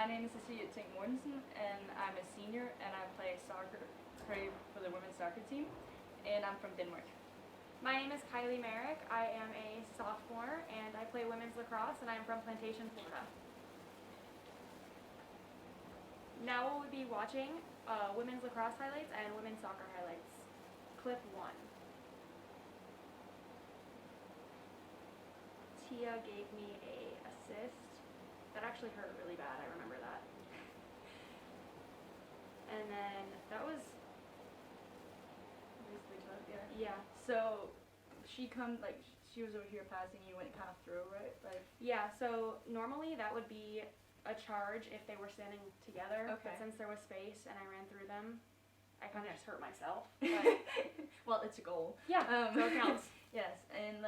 name is Cecilia Tink Mortensen, and I'm a senior, and I play for the women's soccer team, and I'm from Denmark. My name is Kylie Merrick. I am a sophomore, and I play women's lacrosse, and I'm from Plantation, Florida. Now we'll be watching women's lacrosse highlights and women's soccer highlights. Clip 1. Tia gave me an assist. That actually hurt really bad, I remember that. And then that was... Yeah. So she was over here passing you and it kind of threw, right? Yeah, so normally that would be a charge if they were standing together. Okay. But since there was space and I ran through them, I kind of just hurt myself. But well, it's a goal. Yeah, so it counts. Yes, and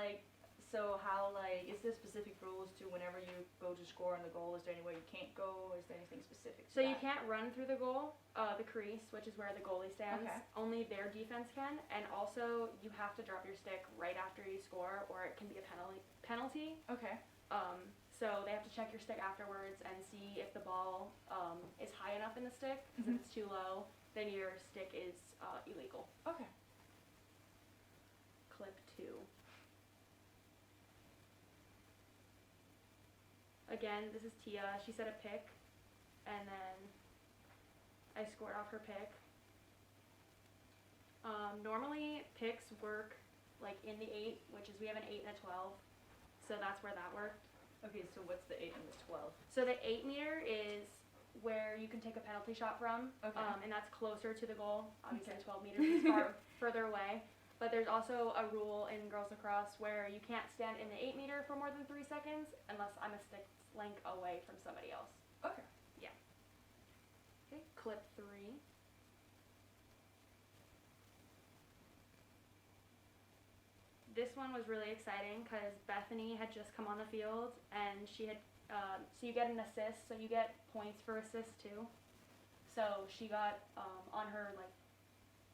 so how is there specific rules to whenever you go to score on the goal? Is there anywhere you can't go? Is there anything specific to So that? you can't run through the goal, the crease, which is where the goalie stands. Okay. Only their defense can, and also you have to drop your stick right after you score, or it can be a penalty. Okay. So they have to check your stick afterwards and see if the ball is high enough in the stick, because if it's too low, then your stick is illegal. Okay. Clip 2. Again, this is Tia. She set a pick, and then I scored off her pick. Normally, picks work in the 8, which is we have an 8 and a 12, so that's where that worked. Okay, so what's the 8 and the 12? So the 8 meter is where you can take a penalty shot from, Okay. and that's closer to the goal. Obviously, Okay. 12 meters is far further away. But there's also a rule in girls lacrosse where you can't stand in the 8 meter for more than 3 seconds unless I'm a stick's length away from somebody else. Okay. Yeah. Okay, clip 3. This one was really exciting because Bethany had just come on the field and she had, so you get an assist, so you get points for assists too. So she got, on her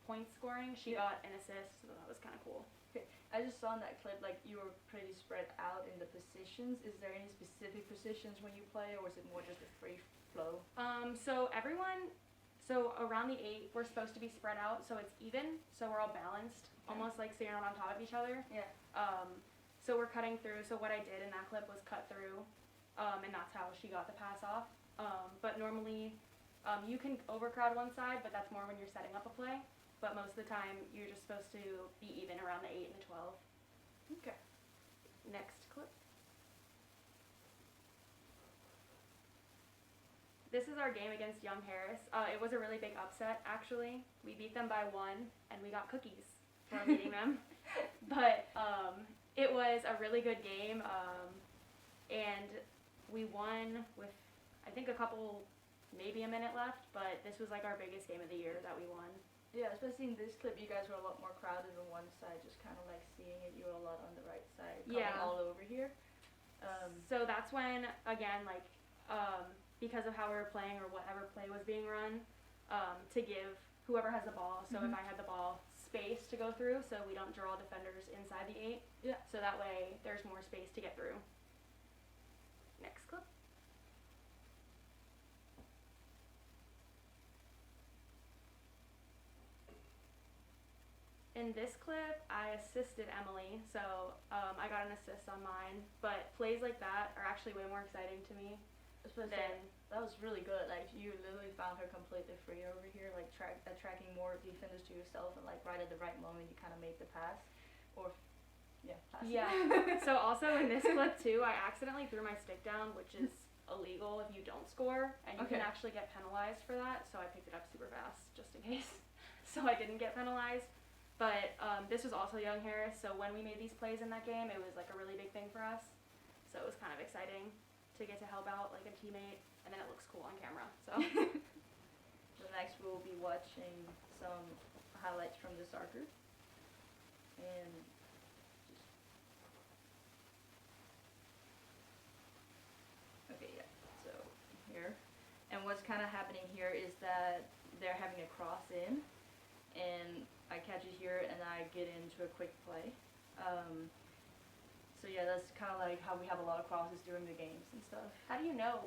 point scoring, she got an assist, so that was kind of cool. Okay. I just saw in that clip you were pretty spread out in the positions. Is there any specific positions when you play, or is it more just a free flow? So around the 8, we're supposed to be spread out, so it's even, so we're all balanced, almost so you're not on top of each other. Yeah. So we're cutting through, so what I did in that clip was cut through, and that's how she got the pass off. But normally, you can overcrowd one side, but that's more when you're setting up a play. But most of the time, you're just supposed to be even around the 8 and the 12. Okay. Next clip. This is our game against Young Harris. It was a really big upset, actually. We beat them by 1, and we got cookies for beating them. But it was a really good game, and we won with, I think, maybe a minute left, but this was our biggest game of the year that we won. Yeah, especially in this clip, you guys were a lot more crowded on one side, just kind of seeing it. You were a lot on the right side, coming all over here. So that's when, again, because of how we were playing or whatever play was being run, to give whoever has the ball, so if I had the ball, space to go through, so we don't draw defenders inside the 8. Yeah. So that way there's more space to get through. Next clip. In this clip, I assisted Emily, so I got an assist on mine, but plays like that are actually way more exciting to me. That was really good. You literally found her completely free over here, attracting more defenders to yourself, and right at the right moment you kind of made the pass, pass. Yeah. So also in this clip too, I accidentally threw my stick down, which is illegal if you don't score, and you can actually get penalized for that. So I picked it up super fast just in case, so I didn't get penalized. But this was also Young Harris, so when we made these plays in that game, it was a really big thing for us. So it was kind of exciting to get to help out a teammate, and then it looks cool on camera. So next we'll be watching some highlights from the soccer. And okay, yeah. So here, and what's kind of happening here is that they're having a cross in, and I catch it here and I get into a quick play. So yeah, that's kind of how we have a lot of crosses during the games and stuff. how do you know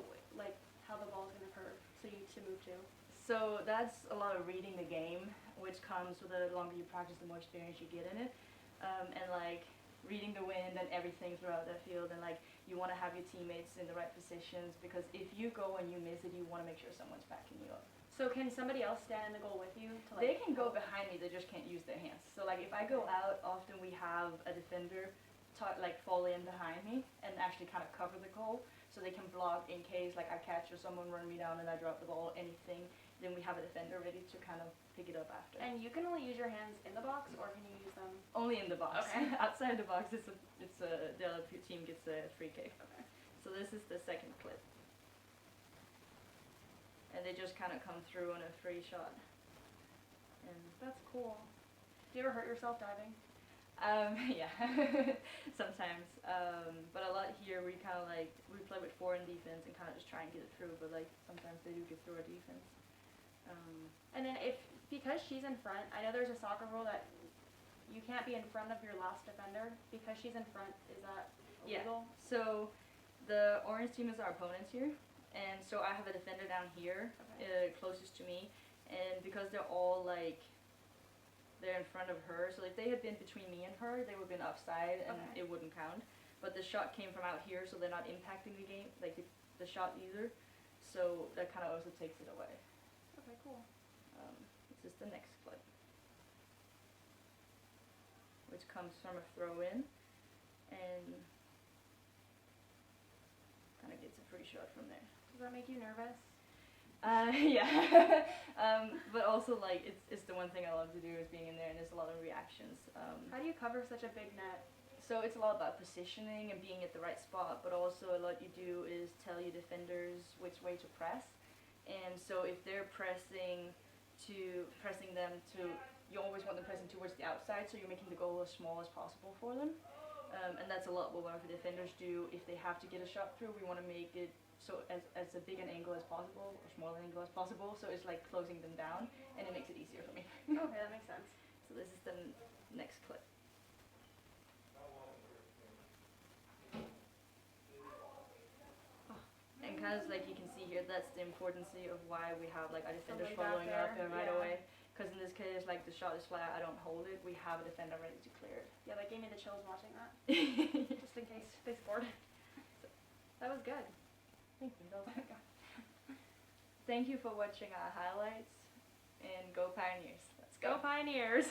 how the ball's gonna curve, so you need to move to. So that's a lot of reading the game, which comes with the longer you practice, the more experience you get in it, and like reading the wind and everything throughout the field, and like you want to have your teammates in the right positions, because if you go and you miss it, you want to make sure someone's backing you up. So can somebody else stand in the goal with you to like? They can go behind me, they just can't use their hands. So like if I go out, often we have a defender like fall in behind me and actually kind of cover the goal, so they can block in case like I catch or someone run me down and I drop the ball, anything. Then we have a defender ready to kind of pick it up after. And you can only use your hands in the box, or can you use them? Only in the box. Okay. Outside the box, the other team gets a free kick. Okay. So this is the second clip. And they just kind of come through on a free shot. And That's cool. Do you ever hurt yourself diving? yeah, sometimes. But a lot here we kind of like, we play with foreign defense and kind of just try and get it through, but like sometimes they do get through our defense. And then because she's in front, I know there's a soccer rule that you can't be in front of your last defender because she's in front. Is that illegal? Yeah. So the orange team is our opponents here. And so I have a defender down here, Okay. closest to me, and because they're all like, they're in front of her, so if they had been between me and her, they would have been offside and Okay. it wouldn't count. But the shot came from out here, so they're not impacting the game, like the shot either, so that kind of also takes it away. Okay, cool. This is the next clip, which comes from a throw-in, and kind of gets a free shot from there. Does that make you nervous? Yeah. But also like it's the one thing I love to do is being in there, and there's a lot of reactions. How do you cover such a big net? So it's a lot about positioning and being at the right spot, but also a lot you do is tell your defenders which way to press. And so if they're pressing them to, you always want them pressing towards the outside, so you're making the goal as small as possible for them. And that's a lot what one of the defenders do. If they have to get a shot through, we want to make it so as a big an angle as possible, or small an angle as possible, so it's like closing them down, and it makes it easier for me. Okay, that makes sense. So this is the next clip. And kind of like you can see here, that's the importance of why we have like our defenders Somebody following back up there, right yeah. away. Because in this case, like the shot is flat, I don't hold it, we have a defender ready to clear it. Yeah, that gave me the chills watching that. Just in case they scored. That was good. Thank you. Thank you for watching our highlights, and go Pioneers. Let's go. Go Pioneers!